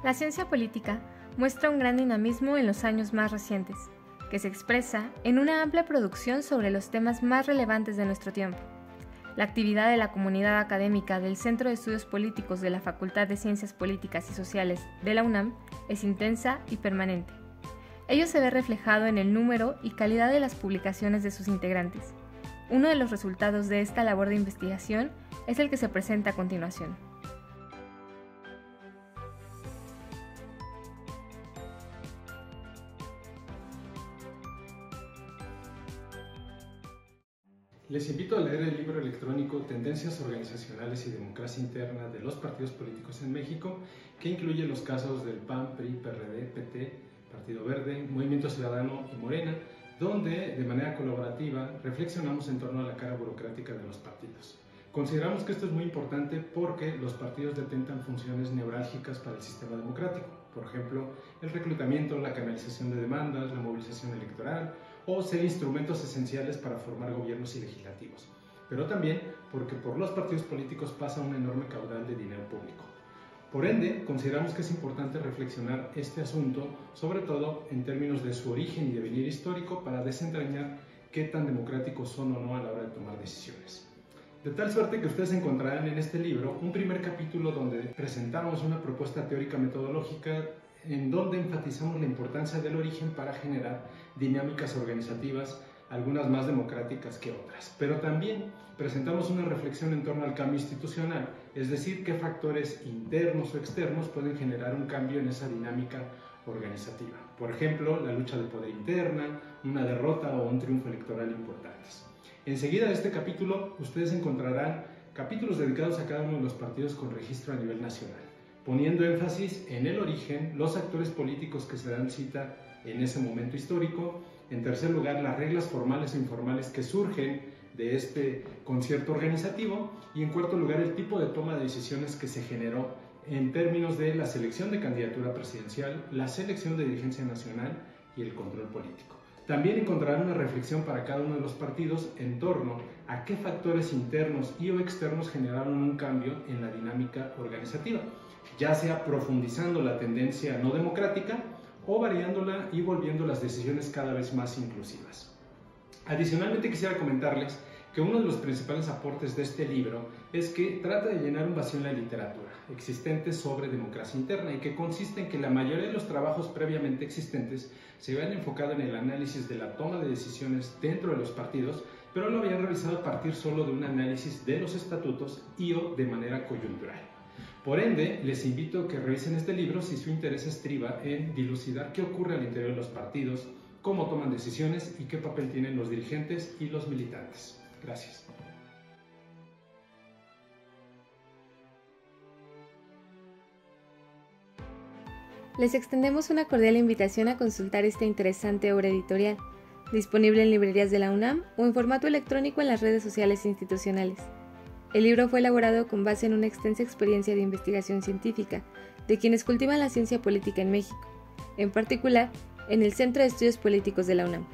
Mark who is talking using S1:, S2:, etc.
S1: La ciencia política muestra un gran dinamismo en los años más recientes, que se expresa en una amplia producción sobre los temas más relevantes de nuestro tiempo. La actividad de la comunidad académica del Centro de Estudios Políticos de la Facultad de Ciencias Políticas y Sociales de la UNAM es intensa y permanente. Ello se ve reflejado en el número y calidad de las publicaciones de sus integrantes. Uno de los resultados de esta labor de investigación es el que se presenta a continuación.
S2: Les invito a leer el libro electrónico Tendencias Organizacionales y Democracia Interna de los Partidos Políticos en México, que incluye los casos del PAN, PRI, PRD, PT, Partido Verde, Movimiento Ciudadano y Morena, donde de manera colaborativa reflexionamos en torno a la cara burocrática de los partidos. Consideramos que esto es muy importante porque los partidos detentan funciones neurálgicas para el sistema democrático, por ejemplo, el reclutamiento, la canalización de demandas, la movilización electoral o ser instrumentos esenciales para formar gobiernos y legislativos, pero también porque por los partidos políticos pasa un enorme caudal de dinero público. Por ende, consideramos que es importante reflexionar este asunto, sobre todo en términos de su origen y devenir histórico, para desentrañar qué tan democráticos son o no a la hora de tomar decisiones. De tal suerte que ustedes encontrarán en este libro un primer capítulo donde presentamos una propuesta teórica metodológica en donde enfatizamos la importancia del origen para generar dinámicas organizativas, algunas más democráticas que otras. Pero también presentamos una reflexión en torno al cambio institucional, es decir, qué factores internos o externos pueden generar un cambio en esa dinámica organizativa. Por ejemplo, la lucha de poder interna, una derrota o un triunfo electoral importantes. Enseguida de este capítulo, ustedes encontrarán capítulos dedicados a cada uno de los partidos con registro a nivel nacional, poniendo énfasis en el origen, los actores políticos que se dan cita en ese momento histórico, en tercer lugar, las reglas formales e informales que surgen de este concierto organizativo, y en cuarto lugar, el tipo de toma de decisiones que se generó en términos de la selección de candidatura presidencial, la selección de dirigencia nacional y el control político. También encontrarán una reflexión para cada uno de los partidos en torno a qué factores internos y o externos generaron un cambio en la dinámica organizativa, ya sea profundizando la tendencia no democrática o variándola y volviendo las decisiones cada vez más inclusivas. Adicionalmente, quisiera comentarles que uno de los principales aportes de este libro es que trata de llenar un vacío en la literatura existente sobre democracia interna y que consiste en que la mayoría de los trabajos previamente existentes se habían enfocado en el análisis de la toma de decisiones dentro de los partidos, pero lo habían realizado a partir solo de un análisis de los estatutos y o de manera coyuntural. Por ende, les invito a que revisen este libro si su interés estriba en dilucidar qué ocurre al interior de los partidos, cómo toman decisiones y qué papel tienen los dirigentes y los militantes. Gracias.
S1: Les extendemos una cordial invitación a consultar esta interesante obra editorial, disponible en librerías de la UNAM o en formato electrónico en las redes sociales institucionales. El libro fue elaborado con base en una extensa experiencia de investigación científica de quienes cultivan la ciencia política en México, en particular en el Centro de Estudios Políticos de la UNAM.